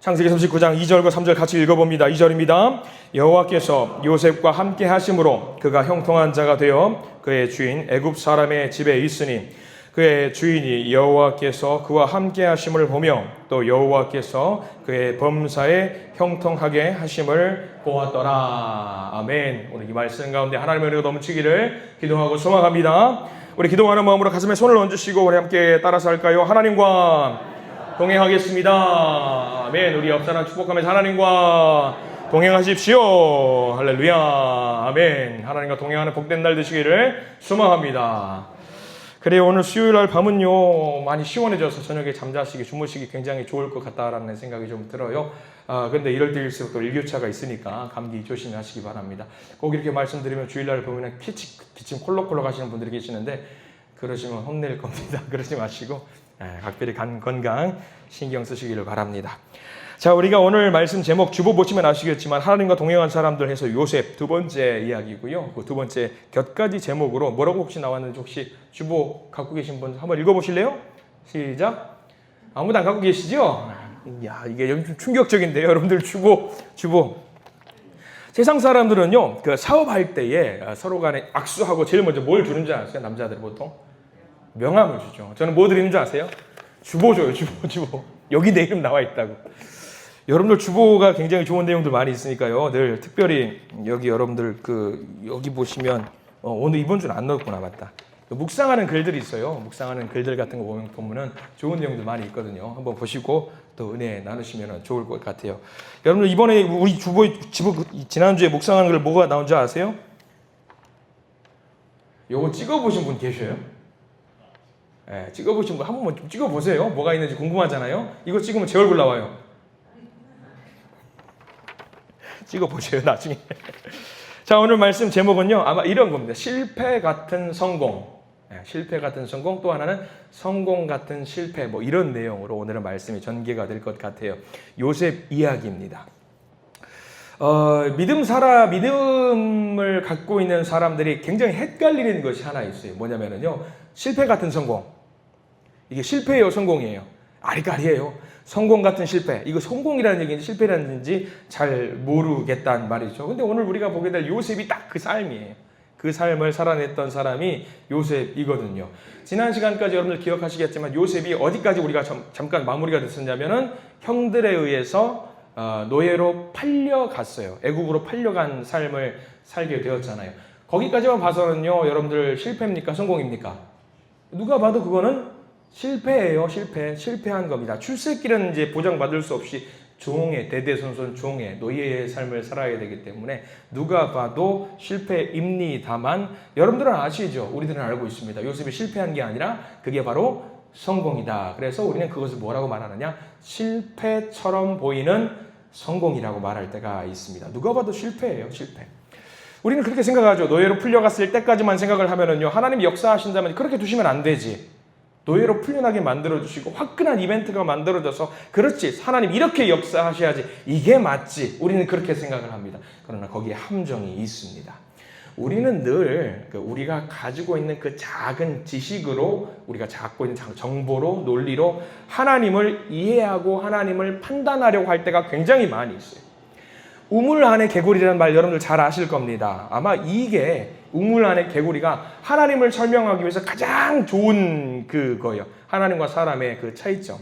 창세기 39장 2절과 3절 같이 읽어봅니다. 2절입니다. 여호와께서 요셉과 함께 하심으로 그가 형통한 자가 되어 그의 주인 애굽 사람의 집에 있으니 그의 주인이 여호와께서 그와 함께 하심을 보며 또 여호와께서 그의 범사에 형통하게 하심을 보았더라. 아멘. 오늘 이 말씀 가운데 하나님의 은혜가 넘치기를 기도하고 소망합니다. 우리 기도하는 마음으로 가슴에 손을 얹으시고 우리 함께 따라서 할까요? 하나님과 동행하겠습니다. 아멘. 우리 옆 사람 축복하면서 하나님과 동행하십시오. 할렐루야. 아멘. 하나님과 동행하는 복된 날 되시기를 소망합니다. 그래요. 오늘 수요일날 밤은요 많이 시원해져서 저녁에 잠자시기 주무시기 굉장히 좋을 것 같다라는 생각이 좀 들어요. 근데 이럴 때일수록 또 일교차가 있으니까 감기 조심하시기 바랍니다. 꼭 이렇게 말씀드리면 주일날 보면 기침 콜록콜록 하시는 분들이 계시는데 그러시면 혼낼 겁니다. 그러지 마시고 각별히 건강 신경 쓰시기를 바랍니다. 자, 우리가 오늘 말씀 제목 주보 보시면 아시겠지만 하나님과 동행한 사람들 해서 요셉 두 번째 이야기고요. 그 두 번째 곁가지 제목으로 뭐라고 혹시 나왔는지 혹시 주보 갖고 계신 분 한번 읽어보실래요? 시작. 아무도 안 갖고 계시죠? 야, 이게 좀 충격적인데요. 여러분들 주보. 세상 사람들은요, 그 사업할 때에 서로 간에 악수하고 제일 먼저 뭘 주는 줄 아세요? 남자들 보통? 명함을 주죠. 저는 뭐 드리는 줄 아세요? 주보 줘요. 주보. 여기 내 이름 나와 있다고. 여러분들 주보가 굉장히 좋은 내용들 많이 있으니까요. 늘 특별히 여기 여러분들 여기 보시면 오늘 이번 주는 안 넣었구나. 맞다. 묵상하는 글들이 있어요. 묵상하는 글들 같은 거 보면은 좋은 내용들 많이 있거든요. 한번 보시고 또 은혜 나누시면 좋을 것 같아요. 여러분들 이번에 우리 주보 지난주에 묵상하는 글 뭐가 나온 줄 아세요? 요거 찍어보신 분 계셔요? 찍어보신 분 한 번만 좀 찍어보세요. 뭐가 있는지 궁금하잖아요. 이거 찍으면 제 얼굴 나와요. 찍어보세요 나중에. 자, 오늘 말씀 제목은요 아마 이런 겁니다. 실패 같은 성공. 실패 같은 성공, 또 하나는 성공 같은 실패, 뭐 이런 내용으로 오늘은 말씀이 전개가 될 것 같아요. 요셉 이야기입니다. 믿음을 갖고 있는 사람들이 굉장히 헷갈리는 것이 하나 있어요. 뭐냐면요, 실패 같은 성공. 이게 실패예요, 성공이에요? 아리까리예요. 성공 같은 실패. 이거 성공이라는 얘기인지 실패라는 얘기인지 잘 모르겠다는 말이죠. 근데 오늘 우리가 보게 될 요셉이 딱 그 삶이에요. 그 삶을 살아냈던 사람이 요셉이거든요. 지난 시간까지 여러분들 기억하시겠지만 요셉이 어디까지 우리가 잠깐 마무리가 됐었냐면은 형들에 의해서 노예로 팔려갔어요. 애굽으로 팔려간 삶을 살게 되었잖아요. 거기까지만 봐서는요, 여러분들 실패입니까? 성공입니까? 누가 봐도 그거는 실패예요. 실패한 겁니다. 출세길은 이제 보장받을 수 없이 대대손손 종의 노예의 삶을 살아야 되기 때문에 누가 봐도 실패입니다만 여러분들은 아시죠? 우리들은 알고 있습니다. 요셉이 실패한 게 아니라 그게 바로 성공이다. 그래서 우리는 그것을 뭐라고 말하느냐? 실패처럼 보이는 성공이라고 말할 때가 있습니다. 누가 봐도 실패예요. 실패. 우리는 그렇게 생각하죠. 노예로 풀려갔을 때까지만 생각을 하면은요, 하나님이 역사하신다면 그렇게 두시면 안 되지. 노예로 풀려나게 만들어주시고 화끈한 이벤트가 만들어져서 그렇지, 하나님 이렇게 역사하셔야지, 이게 맞지, 우리는 그렇게 생각을 합니다. 그러나 거기에 함정이 있습니다. 우리는 늘 우리가 가지고 있는 그 작은 지식으로, 우리가 갖고 있는 정보로, 논리로 하나님을 이해하고 하나님을 판단하려고 할 때가 굉장히 많이 있어요. 우물 안의 개구리라는 말 여러분들 잘 아실 겁니다. 아마 이게 우물 안의 개구리가 하나님을 설명하기 위해서 가장 좋은 그거예요. 하나님과 사람의 그 차이점.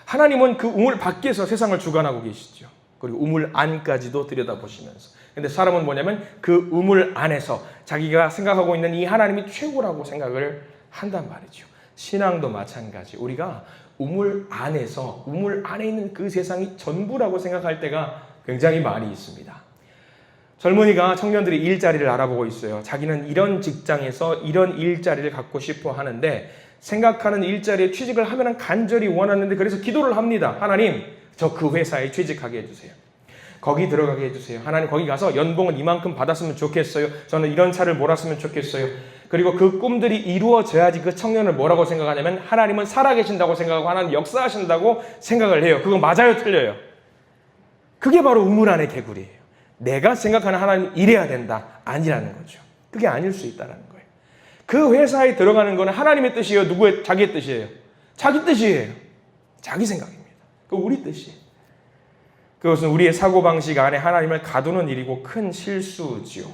하나님은 그 우물 밖에서 세상을 주관하고 계시죠. 그리고 우물 안까지도 들여다보시면서. 근데 사람은 뭐냐면 그 우물 안에서 자기가 생각하고 있는 이 하나님이 최고라고 생각을 한단 말이죠. 신앙도 마찬가지. 우리가 우물 안에서, 우물 안에 있는 그 세상이 전부라고 생각할 때가 굉장히 많이 있습니다. 젊은이가, 청년들이 일자리를 알아보고 있어요. 자기는 이런 직장에서 이런 일자리를 갖고 싶어 하는데 생각하는 일자리에 취직을 하면 간절히 원하는데 그래서 기도를 합니다. 하나님, 저 그 회사에 취직하게 해주세요. 거기 들어가게 해주세요. 하나님, 거기 가서 연봉은 이만큼 받았으면 좋겠어요. 저는 이런 차를 몰았으면 좋겠어요. 그리고 그 꿈들이 이루어져야지 그 청년을 뭐라고 생각하냐면 하나님은 살아계신다고 생각하고 하나님 역사하신다고 생각을 해요. 그거 맞아요? 틀려요? 그게 바로 우물 안의 개구리예요. 내가 생각하는 하나님 이래야 된다. 아니라는 거죠. 그게 아닐 수 있다는 거예요. 그 회사에 들어가는 거는 하나님의 뜻이에요? 자기의 뜻이에요? 자기 뜻이에요. 자기 생각입니다. 그 우리 뜻이에요. 그것은 우리의 사고방식 안에 하나님을 가두는 일이고 큰 실수지요.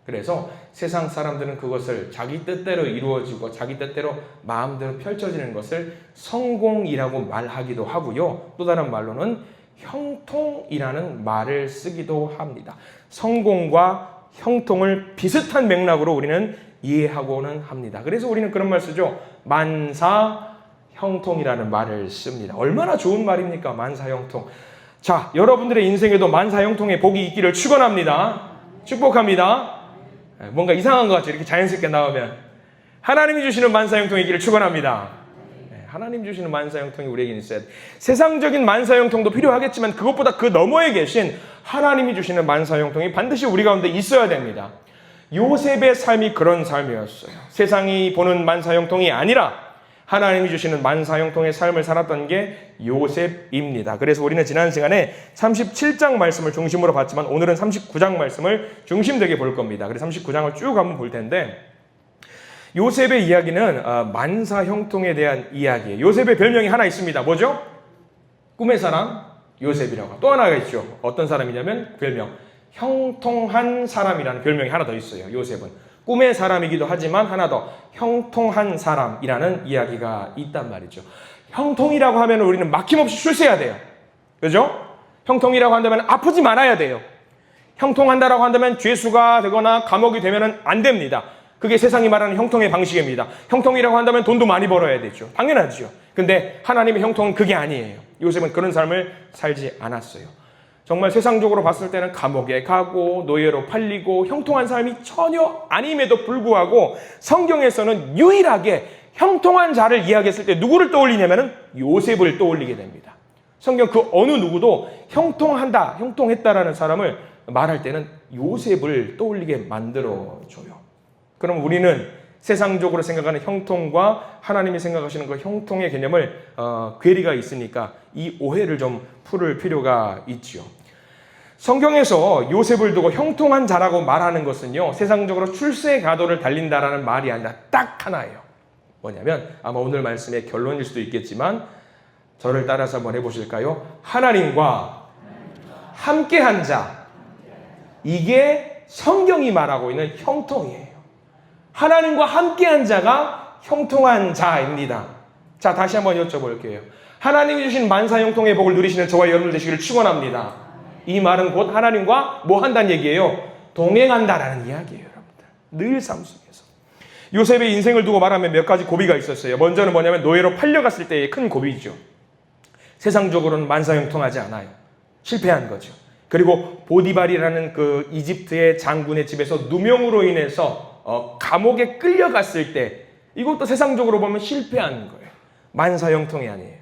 그래서 세상 사람들은 그것을 자기 뜻대로 이루어지고 자기 뜻대로 마음대로 펼쳐지는 것을 성공이라고 말하기도 하고요. 또 다른 말로는 형통이라는 말을 쓰기도 합니다. 성공과 형통을 비슷한 맥락으로 우리는 이해하고는 합니다. 그래서 우리는 그런 말 쓰죠. 만사형통이라는 말을 씁니다. 얼마나 좋은 말입니까? 만사형통. 자, 여러분들의 인생에도 만사형통의 복이 있기를 축원합니다. 축복합니다. 뭔가 이상한 것 같죠? 이렇게 자연스럽게 나오면. 하나님이 주시는 만사형통이 있기를 축원합니다. 하나님 주시는 만사형통이 우리에게 있어야 돼. 세상적인 만사형통도 필요하겠지만 그것보다 그 너머에 계신 하나님이 주시는 만사형통이 반드시 우리 가운데 있어야 됩니다. 요셉의 삶이 그런 삶이었어요. 세상이 보는 만사형통이 아니라 하나님이 주시는 만사형통의 삶을 살았던 게 요셉입니다. 그래서 우리는 지난 시간에 37장 말씀을 중심으로 봤지만 오늘은 39장 말씀을 중심되게 볼 겁니다. 그래서 39장을 쭉 한번 볼 텐데 요셉의 이야기는 만사형통에 대한 이야기예요. 요셉의 별명이 하나 있습니다. 뭐죠? 꿈의 사람 요셉이라고. 또 하나가 있죠. 어떤 사람이냐면 별명 형통한 사람이라는 별명이 하나 더 있어요. 요셉은. 꿈의 사람이기도 하지만 하나 더 형통한 사람이라는 이야기가 있단 말이죠. 형통이라고 하면 우리는 막힘없이 출세해야 돼요. 그죠? 형통이라고 한다면 아프지 말아야 돼요. 형통한다라고 한다면 죄수가 되거나 감옥이 되면 안 됩니다. 그게 세상이 말하는 형통의 방식입니다. 형통이라고 한다면 돈도 많이 벌어야 되죠. 당연하죠. 근데 하나님의 형통은 그게 아니에요. 요셉은 그런 삶을 살지 않았어요. 정말 세상적으로 봤을 때는 감옥에 가고 노예로 팔리고 형통한 삶이 전혀 아님에도 불구하고 성경에서는 유일하게 형통한 자를 이야기했을 때 누구를 떠올리냐면은 요셉을 떠올리게 됩니다. 성경 그 어느 누구도 형통한다, 형통했다라는 사람을 말할 때는 요셉을 떠올리게 만들어줘요. 그럼 우리는 세상적으로 생각하는 형통과 하나님이 생각하시는 그 형통의 개념을 괴리가 있으니까 이 오해를 좀 풀을 필요가 있죠. 성경에서 요셉을 두고 형통한 자라고 말하는 것은요, 세상적으로 출세 가도를 달린다라는 말이 아니라 딱 하나예요. 뭐냐면 아마 오늘 말씀의 결론일 수도 있겠지만 저를 따라서 한번 해보실까요? 하나님과 함께한 자, 이게 성경이 말하고 있는 형통이에요. 하나님과 함께한 자가 형통한 자입니다. 자, 다시 한번 여쭤볼게요. 하나님이 주신 만사형통의 복을 누리시는 저와 여러분 되시기를 축원합니다. 이 말은 곧 하나님과 뭐 한다는 얘기예요? 동행한다라는 이야기예요, 여러분들. 늘 삶 속에서. 요셉의 인생을 두고 말하면 몇 가지 고비가 있었어요. 먼저는 뭐냐면 노예로 팔려갔을 때의 큰 고비죠. 세상적으로는 만사형통하지 않아요. 실패한 거죠. 그리고 보디발이라는 그 이집트의 장군의 집에서 누명으로 인해서 감옥에 끌려갔을 때 이것도 세상적으로 보면 실패한 거예요. 만사형통이 아니에요.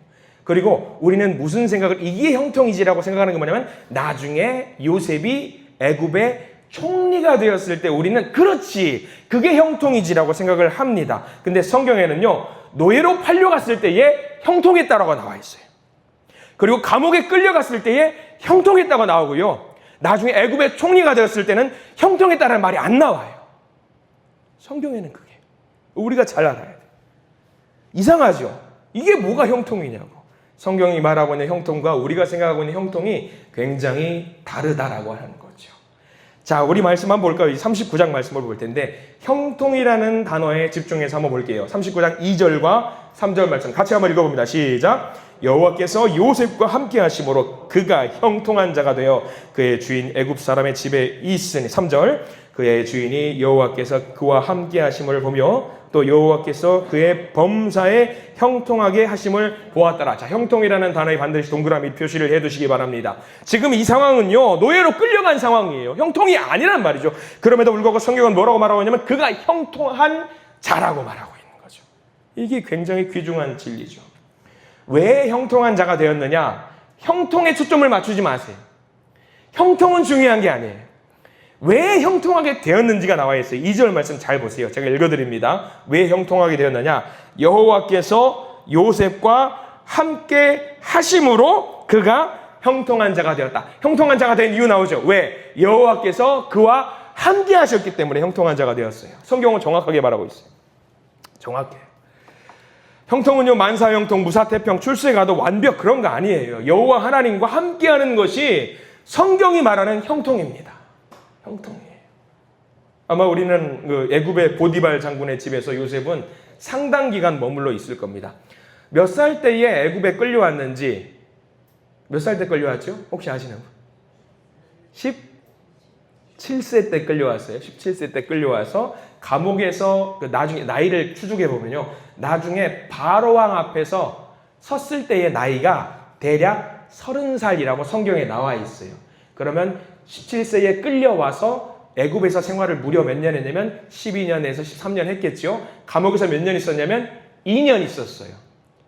그리고 우리는 무슨 생각을 이게 형통이지라고 생각하는 게 뭐냐면 나중에 요셉이 애굽의 총리가 되었을 때 우리는 그렇지 그게 형통이지라고 생각을 합니다. 근데 성경에는요 노예로 팔려갔을 때에 형통했다라고 나와 있어요. 그리고 감옥에 끌려갔을 때에 형통했다고 나오고요. 나중에 애굽의 총리가 되었을 때는 형통했다는 말이 안 나와요. 성경에는 그게 우리가 잘 알아야 돼요. 이상하죠? 이게 뭐가 형통이냐고. 성경이 말하고 있는 형통과 우리가 생각하고 있는 형통이 굉장히 다르다라고 하는 거죠. 자, 우리 말씀 한번 볼까요? 39장 말씀을 볼 텐데 형통이라는 단어에 집중해서 한번 볼게요. 39장 2절과 3절 말씀 같이 한번 읽어봅니다. 시작! 여호와께서 요셉과 함께 하심으로 그가 형통한 자가 되어 그의 주인 애굽 사람의 집에 있으니 3절 그의 주인이 여호와께서 그와 함께 하심을 보며 또 여호와께서 그의 범사에 형통하게 하심을 보았더라. 자, 형통이라는 단어에 반드시 동그라미 표시를 해두시기 바랍니다. 지금 이 상황은요 노예로 끌려간 상황이에요. 형통이 아니란 말이죠. 그럼에도 불구하고 성경은 뭐라고 말하고 있냐면 그가 형통한 자라고 말하고 있는 거죠. 이게 굉장히 귀중한 진리죠. 왜 형통한 자가 되었느냐? 형통에 초점을 맞추지 마세요. 형통은 중요한 게 아니에요. 왜 형통하게 되었는지가 나와 있어요. 2절 말씀 잘 보세요. 제가 읽어드립니다. 왜 형통하게 되었느냐? 여호와께서 요셉과 함께 하심으로 그가 형통한 자가 되었다. 형통한 자가 된 이유 나오죠. 왜? 여호와께서 그와 함께 하셨기 때문에 형통한 자가 되었어요. 성경은 정확하게 말하고 있어요. 정확해요. 형통은요 만사형통, 무사태평, 출세가도 완벽 그런 거 아니에요. 여호와 하나님과 함께하는 것이 성경이 말하는 형통입니다. 형통이에요. 아마 우리는 그 애굽의 보디발 장군의 집에서 요셉은 상당 기간 머물러 있을 겁니다. 몇 살 때에 애굽에 끌려왔는지, 몇 살 때 끌려왔죠? 혹시 아시는 분? 17세 때 끌려왔어요. 17세 때 끌려와서 감옥에서 나중에 나이를 추적해 보면요, 나중에 바로왕 앞에서 섰을 때의 나이가 대략 30살이라고 성경에 나와 있어요. 그러면 17세에 끌려와서 애굽에서 생활을 무려 몇 년 했냐면 12년에서 13년 했겠죠. 감옥에서 몇 년 있었냐면 2년 있었어요.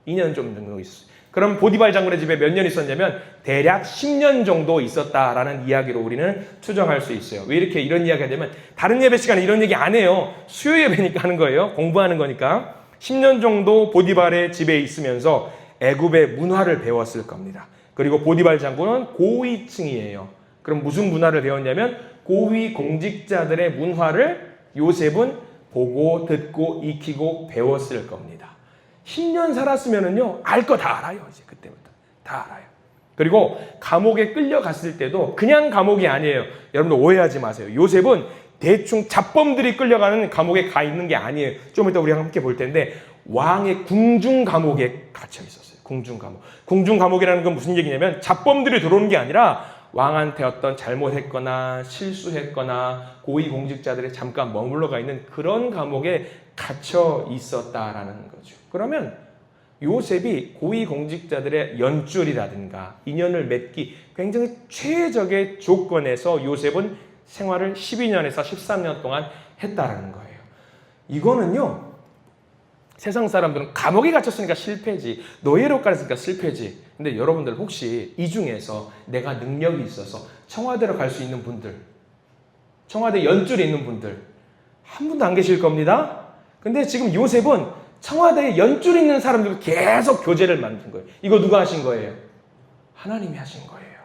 2년 좀 정도 있었어요. 그럼 보디발 장군의 집에 몇 년 있었냐면 대략 10년 정도 있었다라는 이야기로 우리는 추정할 수 있어요. 왜 이렇게 이런 이야기가 되면 다른 예배 시간에 이런 얘기 안 해요. 수요 예배니까 하는 거예요. 공부하는 거니까. 10년 정도 보디발의 집에 있으면서 애굽의 문화를 배웠을 겁니다. 그리고 보디발 장군은 고위층이에요. 그럼 무슨 문화를 배웠냐면 고위 공직자들의 문화를 요셉은 보고 듣고 익히고 배웠을 겁니다. 10년 살았으면은요, 알 거 다 알아요. 이제 그때부터 다 알아요. 그리고 감옥에 끌려갔을 때도 그냥 감옥이 아니에요. 여러분들 오해하지 마세요. 요셉은 대충 잡범들이 끌려가는 감옥에 가 있는 게 아니에요. 좀 이따 우리가 함께 볼 텐데 왕의 궁중 감옥에 갇혀 있었어요. 궁중 감옥. 궁중 감옥이라는 건 무슨 얘기냐면 잡범들이 들어오는 게 아니라 왕한테 어떤 잘못했거나 실수했거나 고위 공직자들이 잠깐 머물러 가 있는 그런 감옥에 갇혀 있었다라는 거죠. 그러면 요셉이 고위 공직자들의 연줄이라든가 인연을 맺기 굉장히 최적의 조건에서 요셉은 생활을 12년에서 13년 동안 했다라는 거예요. 이거는요, 세상 사람들은 감옥에 갇혔으니까 실패지, 노예로 갔으니까 실패지. 근데 여러분들 혹시 이 중에서 내가 능력이 있어서 청와대로 갈 수 있는 분들, 청와대 연줄에 있는 분들 한 분도 안 계실 겁니다. 근데 지금 요셉은 청와대에 연줄에 있는 사람들과 계속 교제를 만든 거예요. 이거 누가 하신 거예요? 하나님이 하신 거예요.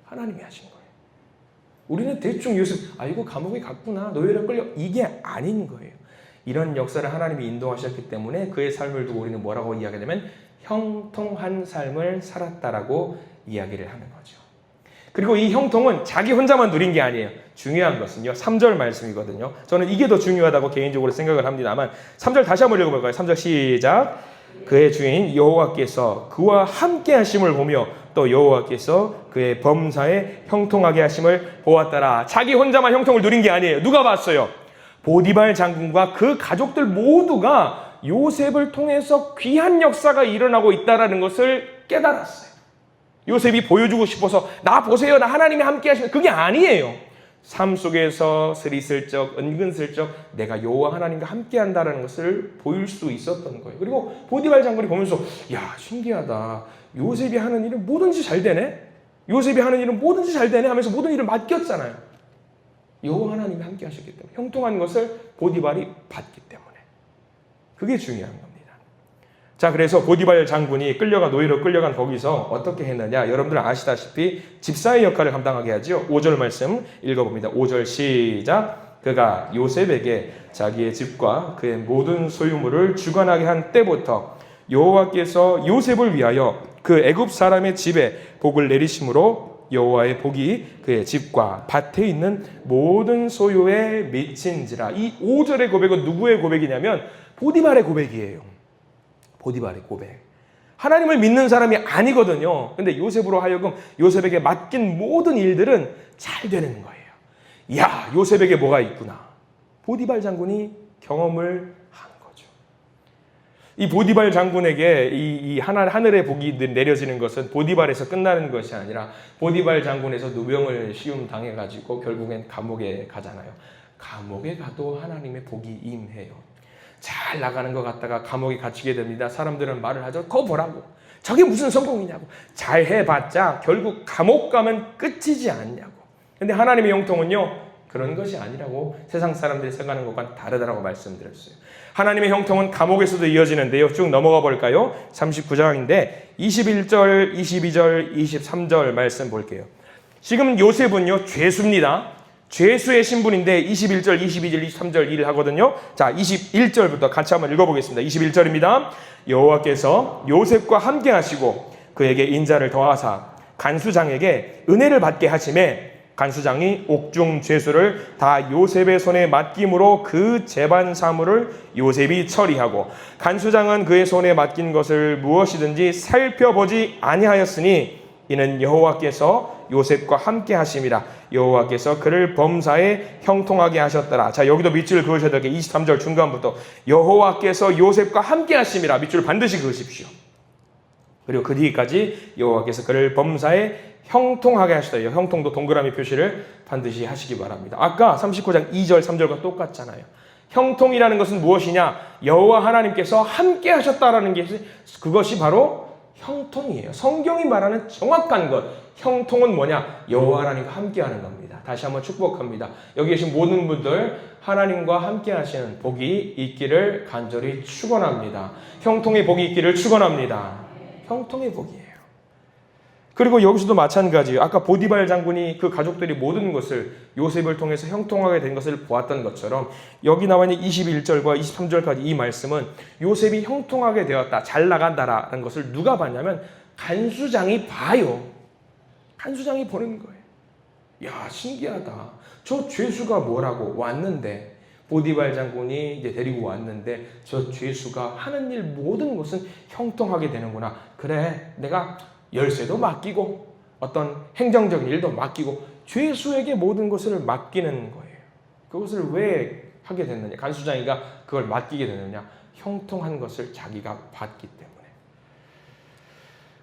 하나님이 하신 거예요. 우리는 대충 요셉, 이거 감옥에 갔구나, 노예로 끌려, 이게 아닌 거예요. 이런 역사를 하나님이 인도하셨기 때문에 그의 삶을 두고 우리는 뭐라고 이야기하냐면 형통한 삶을 살았다라고 이야기를 하는 거죠. 그리고 이 형통은 자기 혼자만 누린 게 아니에요. 중요한 것은요, 3절 말씀이거든요. 저는 이게 더 중요하다고 개인적으로 생각을 합니다만 3절 다시 한번 읽어볼까요? 3절 시작. 그의 주인 여호와께서 그와 함께 하심을 보며 또 여호와께서 그의 범사에 형통하게 하심을 보았더라. 자기 혼자만 형통을 누린 게 아니에요. 누가 봤어요? 보디발 장군과 그 가족들 모두가 요셉을 통해서 귀한 역사가 일어나고 있다는 것을 깨달았어요. 요셉이 보여주고 싶어서 나 보세요, 나 하나님이 함께 하시는, 그게 아니에요. 삶 속에서 스리슬쩍 은근슬쩍 내가 여호와 하나님과 함께 한다는 것을 보일 수 있었던 거예요. 그리고 보디발 장군이 보면서 야, 신기하다, 요셉이 하는 일은 뭐든지 잘 되네, 요셉이 하는 일은 뭐든지 잘 되네 하면서 모든 일을 맡겼잖아요. 여호와 하나님이 함께 하셨기 때문에, 형통한 것을 보디발이 받기 때문에. 그게 중요한 겁니다. 자, 그래서 보디발 장군이 노예로 끌려간 거기서 어떻게 했느냐, 여러분들은 아시다시피 집사의 역할을 감당하게 하죠. 5절 말씀 읽어봅니다. 5절 시작. 그가 요셉에게 자기의 집과 그의 모든 소유물을 주관하게 한 때부터 여호와께서 요셉을 위하여 그 애굽 사람의 집에 복을 내리심으로 여호와의 복이 그의 집과 밭에 있는 모든 소유에 미친지라. 이 5절의 고백은 누구의 고백이냐면 보디발의 고백이에요. 보디발의 고백. 하나님을 믿는 사람이 아니거든요. 근데 요셉으로 하여금 요셉에게 맡긴 모든 일들은 잘 되는 거예요. 야, 요셉에게 뭐가 있구나. 보디발 장군이 경험을 한 거죠. 이 보디발 장군에게 이 하늘의 복이 내려지는 것은 보디발에서 끝나는 것이 아니라 보디발 장군에서 누병을 시움 당해가지고 결국엔 감옥에 가잖아요. 감옥에 가도 하나님의 복이 임해요. 잘 나가는 것 같다가 감옥에 갇히게 됩니다. 사람들은 말을 하죠. 그거 보라고. 저게 무슨 성공이냐고. 잘 해봤자 결국 감옥 가면 끝이지 않냐고. 근데 하나님의 형통은요, 그런 것이 아니라고 세상 사람들이 생각하는 것과 다르다라고 말씀드렸어요. 하나님의 형통은 감옥에서도 이어지는데요. 쭉 넘어가 볼까요? 39장인데 21절, 22절, 23절 말씀 볼게요. 지금 요셉은요, 죄수입니다. 죄수의 신분인데 21절, 22절, 23절 일을 하거든요. 자, 21절부터 같이 한번 읽어보겠습니다. 21절입니다. 여호와께서 요셉과 함께 하시고 그에게 인자를 더하사 간수장에게 은혜를 받게 하심에 간수장이 옥중 죄수를 다 요셉의 손에 맡김으로 그 재반 사물을 요셉이 처리하고 간수장은 그의 손에 맡긴 것을 무엇이든지 살펴보지 아니하였으니 이는 여호와께서 요셉과 함께 하심이라. 여호와께서 그를 범사에 형통하게 하셨더라. 자, 여기도 밑줄을 그으셔야 될 게 23절 중간부터 여호와께서 요셉과 함께 하심이라. 밑줄을 반드시 그으십시오. 그리고 그 뒤까지 여호와께서 그를 범사에 형통하게 하시다. 형통도 동그라미 표시를 반드시 하시기 바랍니다. 아까 39장 2절 3절과 똑같잖아요. 형통이라는 것은 무엇이냐? 여호와 하나님께서 함께 하셨다라는 게 그것이 바로 형통이에요. 성경이 말하는 정확한 것. 형통은 뭐냐? 여호와 하나님과 함께하는 겁니다. 다시 한번 축복합니다. 여기 계신 모든 분들 하나님과 함께 하시는 복이 있기를 간절히 축원합니다. 형통의 복이 있기를 축원합니다. 형통의 복이에요. 그리고 여기서도 마찬가지예요. 아까 보디발 장군이 그 가족들이 모든 것을 요셉을 통해서 형통하게 된 것을 보았던 것처럼 여기 나와 있는 21절과 23절까지 이 말씀은 요셉이 형통하게 되었다, 잘 나간다라는 것을 누가 봤냐면 간수장이 봐요. 간수장이 보는 거예요. 야, 신기하다. 저 죄수가 뭐라고 왔는데 보디발 장군이 이제 데리고 왔는데 저 죄수가 하는 일 모든 것은 형통하게 되는구나. 그래, 내가 열쇠도 맡기고 어떤 행정적인 일도 맡기고 죄수에게 모든 것을 맡기는 거예요. 그것을 왜 하게 됐느냐? 간수장이가 그걸 맡기게 되느냐? 형통한 것을 자기가 받기 때문에.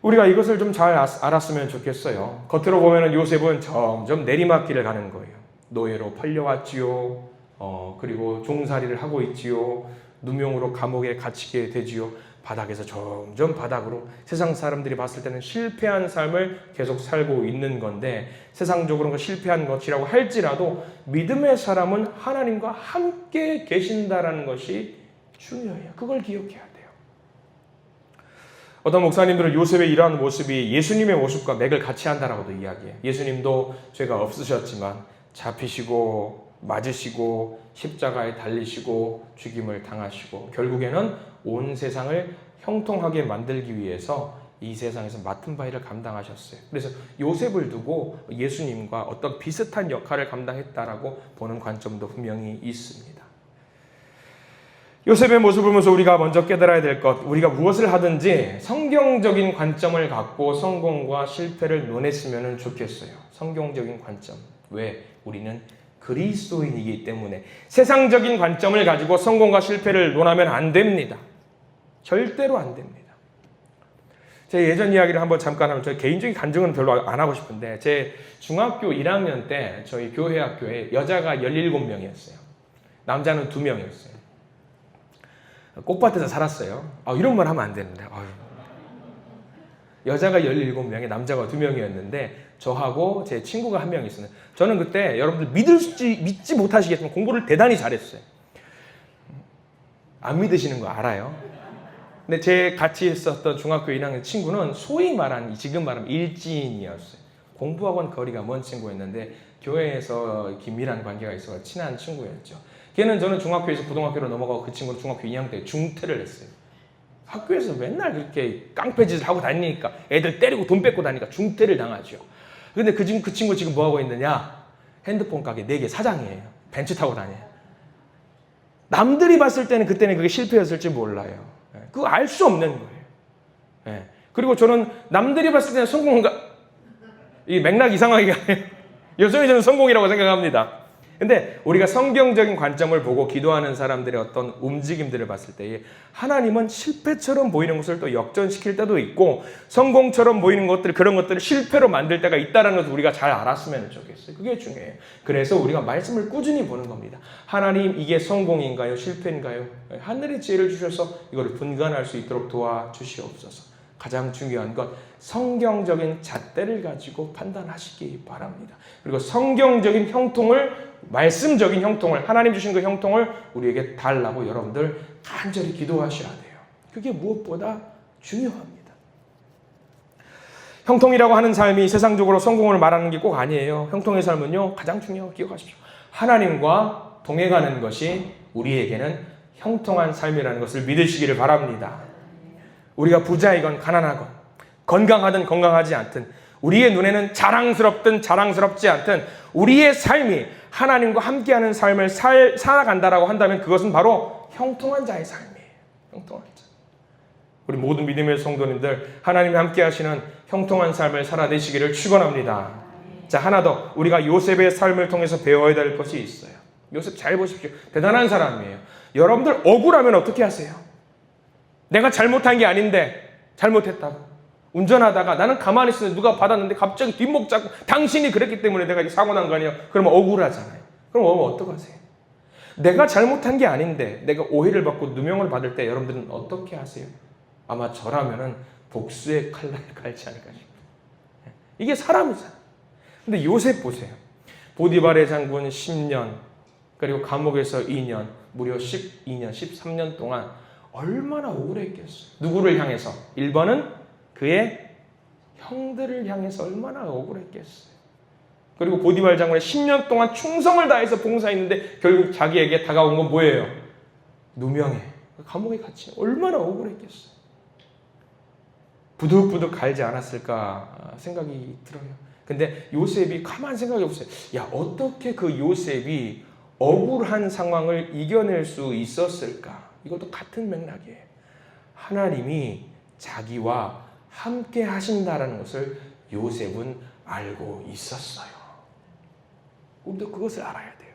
우리가 이것을 좀 잘 알았으면 좋겠어요. 겉으로 보면 요셉은 점점 내리막길을 가는 거예요. 노예로 팔려왔지요. 그리고 종살이를 하고 있지요. 누명으로 감옥에 갇히게 되지요. 바닥에서 점점 바닥으로 세상 사람들이 봤을 때는 실패한 삶을 계속 살고 있는 건데 세상적으로는 실패한 것이라고 할지라도 믿음의 사람은 하나님과 함께 계신다라는 것이 중요해요. 그걸 기억해야 돼요. 어떤 목사님들은 요셉의 이러한 모습이 예수님의 모습과 맥을 같이 한다라고도 이야기해요. 예수님도 죄가 없으셨지만 잡히시고 맞으시고 십자가에 달리시고 죽임을 당하시고 결국에는 온 세상을 형통하게 만들기 위해서 이 세상에서 맡은 바 일을 감당하셨어요. 그래서 요셉을 두고 예수님과 어떤 비슷한 역할을 감당했다라고 보는 관점도 분명히 있습니다. 요셉의 모습을 보면서 우리가 먼저 깨달아야 될 것, 우리가 무엇을 하든지 성경적인 관점을 갖고 성공과 실패를 논했으면 좋겠어요. 성경적인 관점. 왜? 우리는 그리스도인이기 때문에 세상적인 관점을 가지고 성공과 실패를 논하면 안 됩니다. 절대로 안 됩니다. 제 예전 이야기를 한번 잠깐 하면 저희 개인적인 간증은 별로 안 하고 싶은데 제 중학교 1학년 때 저희 교회 학교에 여자가 17명이었어요. 남자는 2명이었어요. 꽃밭에서 살았어요. 이런 말 하면 안 되는데. 여자가 17명에 남자가 2명이었는데 저하고 제 친구가 1명 있었는데 저는 그때 여러분들 믿지 못하시겠지만 공부를 대단히 잘했어요. 안 믿으시는 거 알아요. 근데 제 같이 있었던 중학교 1학년 친구는 소위 말하는 지금 말하면 일진이었어요. 공부하고는 거리가 먼 친구였는데 교회에서 긴밀한 관계가 있어서 친한 친구였죠. 걔는 저는 중학교에서 고등학교로 넘어가고 그 친구는 중학교 2학년 때 중퇴를 했어요. 학교에서 맨날 그렇게 깡패짓을 하고 다니니까 애들 때리고 돈 뺏고 다니니까 중퇴를 당하죠. 근데 그 친구 지금 뭐하고 있느냐? 핸드폰 가게 4개 사장이에요. 벤츠 타고 다녀요. 남들이 봤을 때는 그때는 그게 실패였을지 몰라요. 그거 알 수 없는 거예요. 그리고 저는 남들이 봤을 때는 성공인가? 이 맥락 이상하게 가요. 여전히 저는 성공이라고 생각합니다. 근데 우리가 성경적인 관점을 보고 기도하는 사람들의 어떤 움직임들을 봤을 때 하나님은 실패처럼 보이는 것을 또 역전시킬 때도 있고 성공처럼 보이는 것들, 그런 것들을 실패로 만들 때가 있다는 것을 우리가 잘 알았으면 좋겠어요. 그게 중요해요. 그래서 우리가 말씀을 꾸준히 보는 겁니다. 하나님, 이게 성공인가요? 실패인가요? 하늘의 지혜를 주셔서 이거를 분간할 수 있도록 도와주시옵소서. 가장 중요한 건 성경적인 잣대를 가지고 판단하시기 바랍니다. 그리고 성경적인 형통을, 말씀적인 형통을, 하나님 주신 그 형통을 우리에게 달라고 여러분들 간절히 기도하셔야 돼요. 그게 무엇보다 중요합니다. 형통이라고 하는 삶이 세상적으로 성공을 말하는 게 꼭 아니에요. 형통의 삶은요, 가장 중요하고 기억하십시오. 하나님과 동행하는 것이 우리에게는 형통한 삶이라는 것을 믿으시기를 바랍니다. 우리가 부자이건 가난하건 건강하든 건강하지 않든 우리의 눈에는 자랑스럽든 자랑스럽지 않든 우리의 삶이 하나님과 함께하는 삶을 살아간다라고 한다면 그것은 바로 형통한 자의 삶이에요. 형통한 자. 우리 모든 믿음의 성도님들 하나님이 함께 하시는 형통한 삶을 살아내시기를 축원합니다. 자, 하나 더 우리가 요셉의 삶을 통해서 배워야 될 것이 있어요. 요셉 잘 보십시오. 대단한 사람이에요. 여러분들 억울하면 어떻게 하세요? 내가 잘못한 게 아닌데 잘못했다고 운전하다가 나는 가만히 있었는데 누가 받았는데 갑자기 뒷목 잡고 당신이 그랬기 때문에 내가 이 사고 난 거 아니에요? 그러면 억울하잖아요. 그럼 어떡하세요? 내가 잘못한 게 아닌데 내가 오해를 받고 누명을 받을 때 여러분들은 어떻게 하세요? 아마 저라면은 복수의 칼날을 갈지 않을까 싶어요. 이게 사람이잖아요. 근데 요셉 보세요. 보디발의 장군 10년, 그리고 감옥에서 2년, 무려 12년, 13년 동안 얼마나 억울했겠어요. 누구를 향해서? 1번은 그의 형들을 향해서 얼마나 억울했겠어요. 그리고 보디발 장군의 10년 동안 충성을 다해서 봉사했는데 결국 자기에게 다가온 건 뭐예요? 누명에, 감옥에 갇힌 얼마나 억울했겠어요. 부득부득 갈지 않았을까 생각이 들어요. 근데 요셉이 가만 생각해 보세요. 야, 어떻게 그 요셉이 억울한 상황을 이겨낼 수 있었을까? 이것도 같은 맥락이에요. 하나님이 자기와 함께 하신다라는 것을 요셉은 알고 있었어요. 우리도 그것을 알아야 돼요.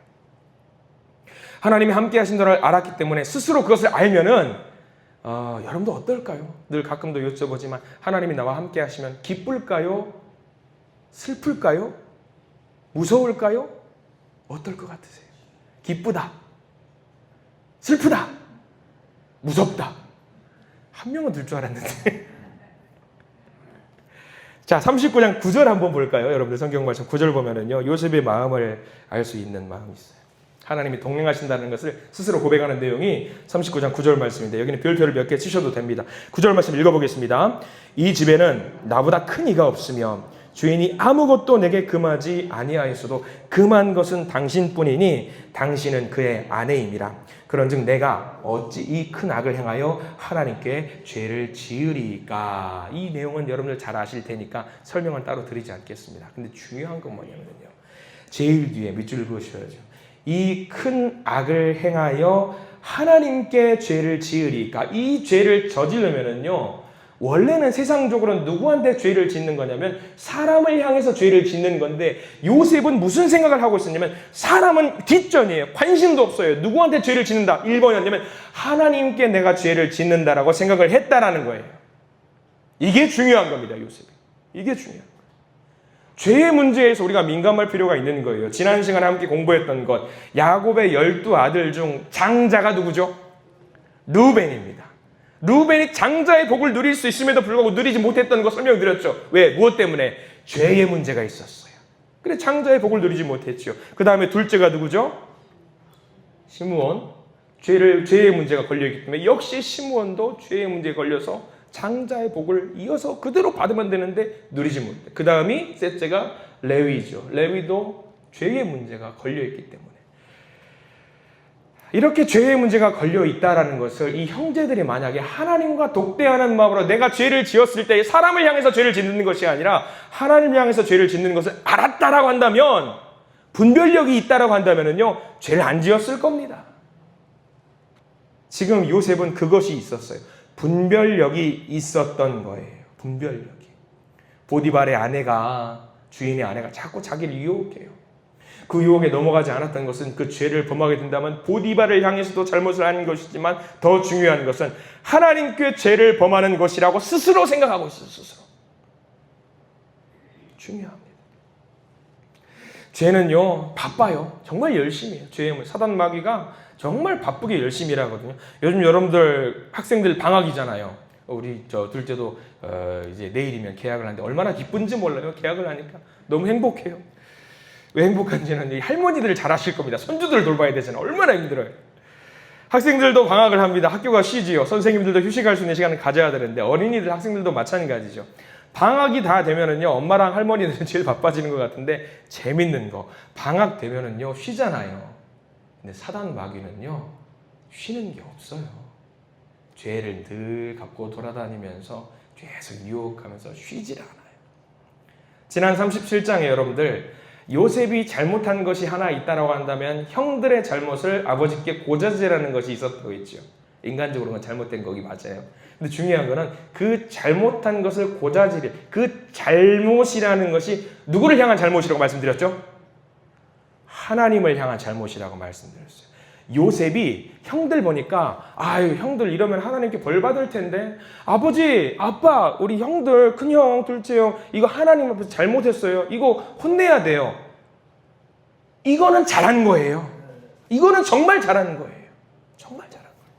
하나님이 함께 하신다를 알았기 때문에 스스로 그것을 알면은 여러분도 어떨까요? 늘 가끔도 여쭤보지만 하나님이 나와 함께 하시면 기쁠까요? 슬플까요? 무서울까요? 어떨 것 같으세요? 기쁘다, 슬프다, 무섭다. 한 명은 들 줄 알았는데. 자, 39장 9절 한번 볼까요? 여러분들 성경 말씀 9절 보면은요, 요셉의 마음을 알 수 있는 마음이 있어요. 하나님이 동행하신다는 것을 스스로 고백하는 내용이 39장 9절 말씀인데 여기는 별표를 몇 개 치셔도 됩니다. 9절 말씀 읽어보겠습니다. 이 집에는 나보다 큰 이가 없으며 주인이 아무것도 내게 금하지 아니하였어도 금한 것은 당신뿐이니 당신은 그의 아내임이라. 그런즉 내가 어찌 이 큰 악을 행하여 하나님께 죄를 지으리까. 이 내용은 여러분들 잘 아실 테니까 설명은 따로 드리지 않겠습니다. 근데 중요한 건 뭐냐면요, 제일 뒤에 밑줄 그으셔야죠. 이 큰 악을 행하여 하나님께 죄를 지으리까. 이 죄를 저지르면은요, 원래는 세상적으로 누구한테 죄를 짓는 거냐면 사람을 향해서 죄를 짓는 건데, 요셉은 무슨 생각을 하고 있었냐면 사람은 뒷전이에요. 관심도 없어요. 누구한테 죄를 짓는다 1번이었냐면 하나님께 내가 죄를 짓는다라고 생각을 했다라는 거예요. 이게 중요한 겁니다. 요셉이. 이게 중요한 거예요. 죄의 문제에서 우리가 민감할 필요가 있는 거예요. 지난 시간에 함께 공부했던 것, 야곱의 12아들 중 장자가 누구죠? 르우벤입니다. 르우벤이 장자의 복을 누릴 수 있음에도 불구하고 누리지 못했던 거 설명드렸죠. 왜? 무엇 때문에? 죄의 문제가 있었어요. 그래, 장자의 복을 누리지 못했죠. 그 다음에 둘째가 누구죠? 시므온. 죄의 문제가 걸려있기 때문에 역시 시므온도 죄의 문제에 걸려서 장자의 복을 이어서 그대로 받으면 되는데 누리지 못해. 그 다음이 셋째가 레위죠. 레위도 죄의 문제가 걸려있기 때문에. 이렇게 죄의 문제가 걸려있다라는 것을 이 형제들이 만약에 하나님과 독대하는 마음으로 내가 죄를 지었을 때 사람을 향해서 죄를 짓는 것이 아니라 하나님을 향해서 죄를 짓는 것을 알았다라고 한다면, 분별력이 있다라고 한다면요, 죄를 안 지었을 겁니다. 지금 요셉은 그것이 있었어요. 분별력이 있었던 거예요. 분별력이. 보디발의 주인의 아내가 자꾸 자기를 유혹해요. 그 유혹에 넘어가지 않았던 것은 그 죄를 범하게 된다면 보디발을 향해서도 잘못을 하는 것이지만 더 중요한 것은 하나님께 죄를 범하는 것이라고 스스로 생각하고 있어요. 스스로. 중요합니다. 죄는요, 바빠요. 정말 열심히 해요. 죄의 사단 마귀가 정말 바쁘게 열심히 일하거든요. 요즘 여러분들 학생들 방학이잖아요. 우리 둘째도 이제 내일이면 개학을 하는데 얼마나 기쁜지 몰라요. 개학을 하니까 너무 행복해요. 왜 행복한지는 할머니들을 잘 아실 겁니다. 손주들을 돌봐야 되잖아요. 얼마나 힘들어요. 학생들도 방학을 합니다. 학교가 쉬지요. 선생님들도 휴식할 수 있는 시간을 가져야 되는데 어린이들, 학생들도 마찬가지죠. 방학이 다 되면은요, 엄마랑 할머니들은 제일 바빠지는 것 같은데, 재밌는 거. 방학 되면은요, 쉬잖아요. 근데 사단 마귀는요, 쉬는 게 없어요. 죄를 늘 갖고 돌아다니면서 계속 유혹하면서 쉬질 않아요. 지난 37장에 여러분들, 요셉이 잘못한 것이 하나 있다라고 한다면 형들의 잘못을 아버지께 고자질하는 것이 있었다고 했죠. 인간적으로는 잘못된 거기 맞아요. 근데 중요한 거는 그 잘못한 것을 고자질해, 그 잘못이라는 것이 누구를 향한 잘못이라고 말씀드렸죠? 하나님을 향한 잘못이라고 말씀드렸어요. 요셉이 형들 보니까 아유 형들 이러면 하나님께 벌 받을 텐데 아버지 아빠 우리 형들 큰형 둘째형 이거 하나님 앞에서 잘못했어요. 이거 혼내야 돼요. 이거는 잘한 거예요. 이거는 정말 잘하는 거예요. 정말 잘한 거예요.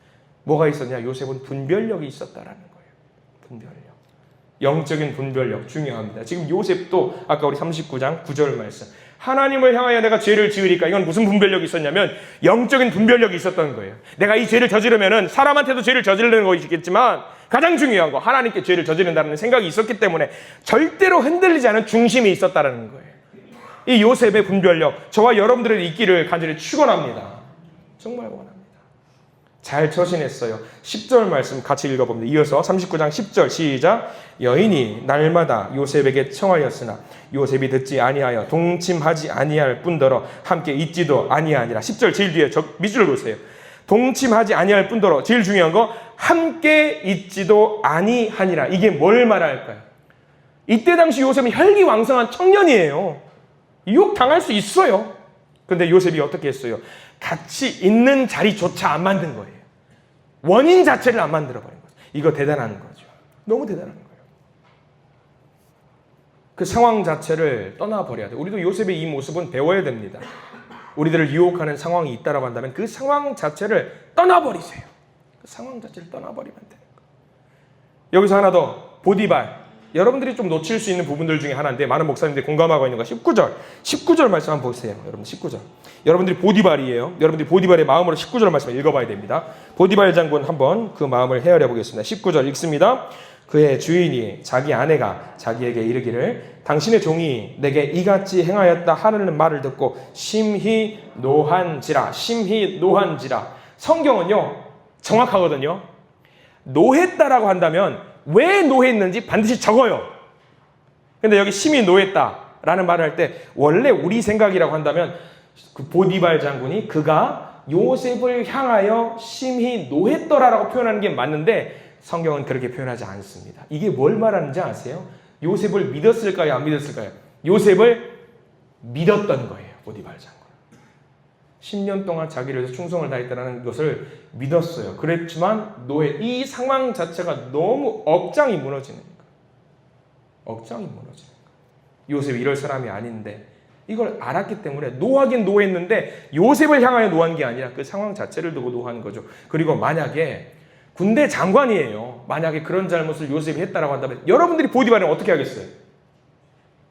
뭐가 있었냐? 요셉은 분별력이 있었다라는 거예요. 분별력. 영적인 분별력 중요합니다. 지금 요셉도 아까 우리 39장 9절 말씀 하나님을 향하여 내가 죄를 지으리까 이건 무슨 분별력이 있었냐면 영적인 분별력이 있었던 거예요. 내가 이 죄를 저지르면은 사람한테도 죄를 저지르는 것이겠지만 가장 중요한 거 하나님께 죄를 저지른다는 생각이 있었기 때문에 절대로 흔들리지 않은 중심이 있었다는 거예요. 이 요셉의 분별력 저와 여러분들의 있기를 간절히 축원합니다. 정말 원합니다. 잘 처신했어요. 10절 말씀 같이 읽어봅니다. 이어서 39장 10절 시작. 여인이 날마다 요셉에게 청하였으나 요셉이 듣지 아니하여 동침하지 아니할 뿐더러 함께 있지도 아니하니라. 10절 제일 뒤에 밑줄을 보세요. 동침하지 아니할 뿐더러 제일 중요한 거 함께 있지도 아니하니라. 이게 뭘 말할까요? 이때 당시 요셉은 혈기왕성한 청년이에요. 유혹당할 수 있어요. 그런데 요셉이 어떻게 했어요? 같이 있는 자리조차 안 만든 거예요. 원인 자체를 안 만들어버린 거죠. 이거 대단한 거죠. 너무 대단한 거예요. 그 상황 자체를 떠나버려야 돼요. 우리도 요셉의 이 모습은 배워야 됩니다. 우리들을 유혹하는 상황이 있다고 한다면 그 상황 자체를 떠나버리세요. 그 상황 자체를 떠나버리면 되는 거예요. 여기서 하나 더 보디발. 여러분들이 좀 놓칠 수 있는 부분들 중에 하나인데 많은 목사님들이 공감하고 있는 거 19절 말씀 한번 보세요. 여러분 19절. 여러분들이 보디발이에요. 여러분들이 보디발의 마음으로 19절 말씀을 읽어봐야 됩니다. 보디발 장군 한번 그 마음을 헤아려 보겠습니다. 19절 읽습니다. 그의 주인이 자기 아내가 자기에게 이르기를 당신의 종이 내게 이같이 행하였다 하는 말을 듣고 심히 노한지라. 심히 노한지라. 성경은요 정확하거든요. 노했다라고 한다면 왜 노했는지 반드시 적어요. 근데 여기 심히 노했다라는 말을 할 때 원래 우리 생각이라고 한다면 그 보디발 장군이 그가 요셉을 향하여 심히 노했더라라고 표현하는 게 맞는데 성경은 그렇게 표현하지 않습니다. 이게 뭘 말하는지 아세요? 요셉을 믿었을까요? 안 믿었을까요? 요셉을 믿었던 거예요. 보디발 장군. 10년 동안 자기를 위해서 충성을 다했다는 것을 믿었어요. 그랬지만 이 상황 자체가 너무 억장이 무너지는 거예요. 억장이 무너지는 거예요. 요셉이 이럴 사람이 아닌데 이걸 알았기 때문에 노하긴 노했는데 요셉을 향하여 노한 게 아니라 그 상황 자체를 두고 노한 거죠. 그리고 만약에 군대 장관이에요. 만약에 그런 잘못을 요셉이 했다라고 한다면 여러분들이 보디발은 어떻게 하겠어요?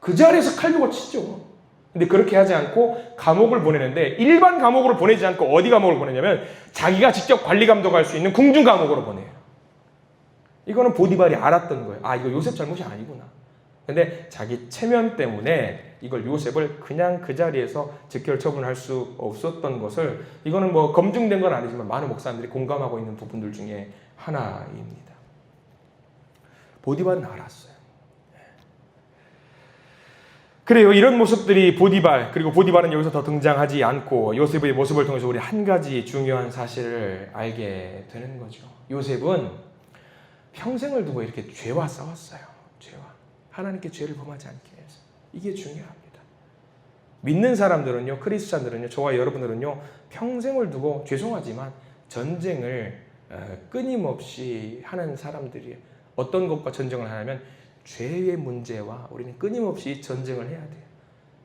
그 자리에서 칼주고 치죠. 근데 그렇게 하지 않고 감옥을 보내는데 일반 감옥으로 보내지 않고 어디 감옥을 보내냐면 자기가 직접 관리 감독할 수 있는 궁중 감옥으로 보내요. 이거는 보디발이 알았던 거예요. 아 이거 요셉 잘못이 아니구나. 근데 자기 체면 때문에 이걸 요셉을 그냥 그 자리에서 즉결 처분할 수 없었던 것을 이거는 뭐 검증된 건 아니지만 많은 목사님들이 공감하고 있는 부분들 중에 하나입니다. 보디발은 알았어요. 그래요. 이런 모습들이 보디발 그리고 보디발은 여기서 더 등장하지 않고 요셉의 모습을 통해서 우리 한 가지 중요한 사실을 알게 되는 거죠. 요셉은 평생을 두고 이렇게 죄와 싸웠어요. 죄와. 하나님께 죄를 범하지 않게 해서. 이게 중요합니다. 믿는 사람들은요, 크리스찬들은요, 저와 여러분들은요, 평생을 두고 죄송하지만 전쟁을 끊임없이 하는 사람들이에요. 어떤 것과 전쟁을 하냐면 죄의 문제와 우리는 끊임없이 전쟁을 해야 돼요.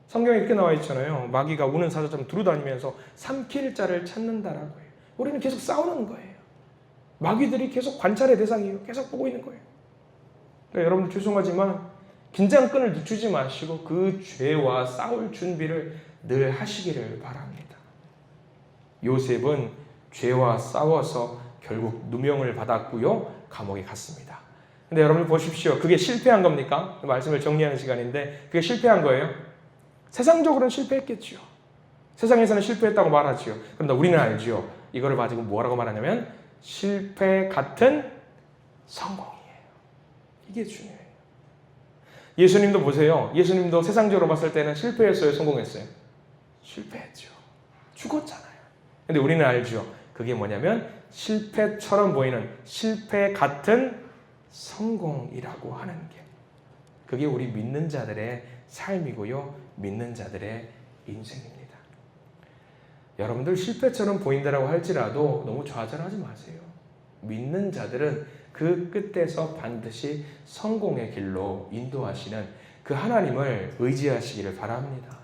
성경에 이렇게 나와 있잖아요. 마귀가 우는 사자처럼 두루다니면서 삼킬 자를 찾는다라고 해요. 우리는 계속 싸우는 거예요. 마귀들이 계속 관찰의 대상이에요. 계속 보고 있는 거예요. 그러니까 여러분들 죄송하지만 긴장끈을 늦추지 마시고 그 죄와 싸울 준비를 늘 하시기를 바랍니다. 요셉은 죄와 싸워서 결국 누명을 받았고요. 감옥에 갔습니다. 근데 여러분 보십시오. 그게 실패한 겁니까? 말씀을 정리하는 시간인데 그게 실패한 거예요? 세상적으로는 실패했겠죠. 세상에서는 실패했다고 말하지요. 그런데 우리는 알지요. 이거를 가지고 뭐라고 말하냐면 실패 같은 성공이에요. 이게 중요해요. 예수님도 보세요. 예수님도 세상적으로 봤을 때는 실패했어요? 성공했어요? 실패했죠. 죽었잖아요. 근데 우리는 알죠. 그게 뭐냐면 실패처럼 보이는 실패 같은 성공이라고 하는 게 그게 우리 믿는 자들의 삶이고요. 믿는 자들의 인생입니다. 여러분들 실패처럼 보인다라고 할지라도 너무 좌절하지 마세요. 믿는 자들은 그 끝에서 반드시 성공의 길로 인도하시는 그 하나님을 의지하시기를 바랍니다.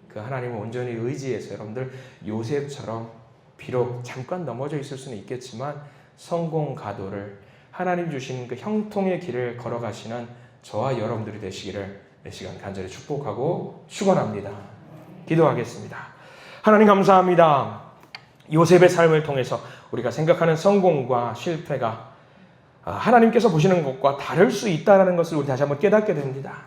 그 하나님을 온전히 의지해서 여러분들 요셉처럼 비록 잠깐 넘어져 있을 수는 있겠지만 성공 가도를 하나님 주신 그 형통의 길을 걸어가시는 저와 여러분들이 되시기를 이 시간 간절히 축복하고 축원합니다. 기도하겠습니다. 하나님 감사합니다. 요셉의 삶을 통해서 우리가 생각하는 성공과 실패가 하나님께서 보시는 것과 다를 수 있다는 것을 우리 다시 한번 깨닫게 됩니다.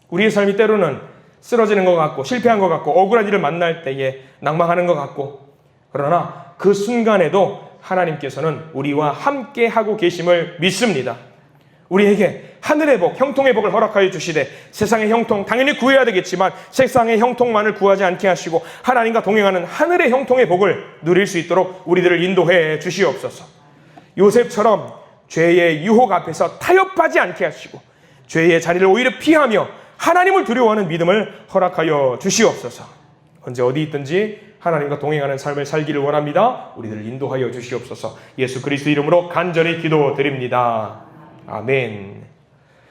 우리의 삶이 때로는 쓰러지는 것 같고 실패한 것 같고 억울한 일을 만날 때에 낭망하는 것 같고 그러나 그 순간에도 하나님께서는 우리와 함께 하고 계심을 믿습니다. 우리에게 하늘의 복, 형통의 복을 허락하여 주시되 세상의 형통 당연히 구해야 되겠지만 세상의 형통만을 구하지 않게 하시고 하나님과 동행하는 하늘의 형통의 복을 누릴 수 있도록 우리들을 인도해 주시옵소서. 요셉처럼 죄의 유혹 앞에서 타협하지 않게 하시고 죄의 자리를 오히려 피하며 하나님을 두려워하는 믿음을 허락하여 주시옵소서. 언제 어디 있든지 하나님과 동행하는 삶을 살기를 원합니다. 우리들을 인도하여 주시옵소서. 예수 그리스도 이름으로 간절히 기도드립니다. 아멘.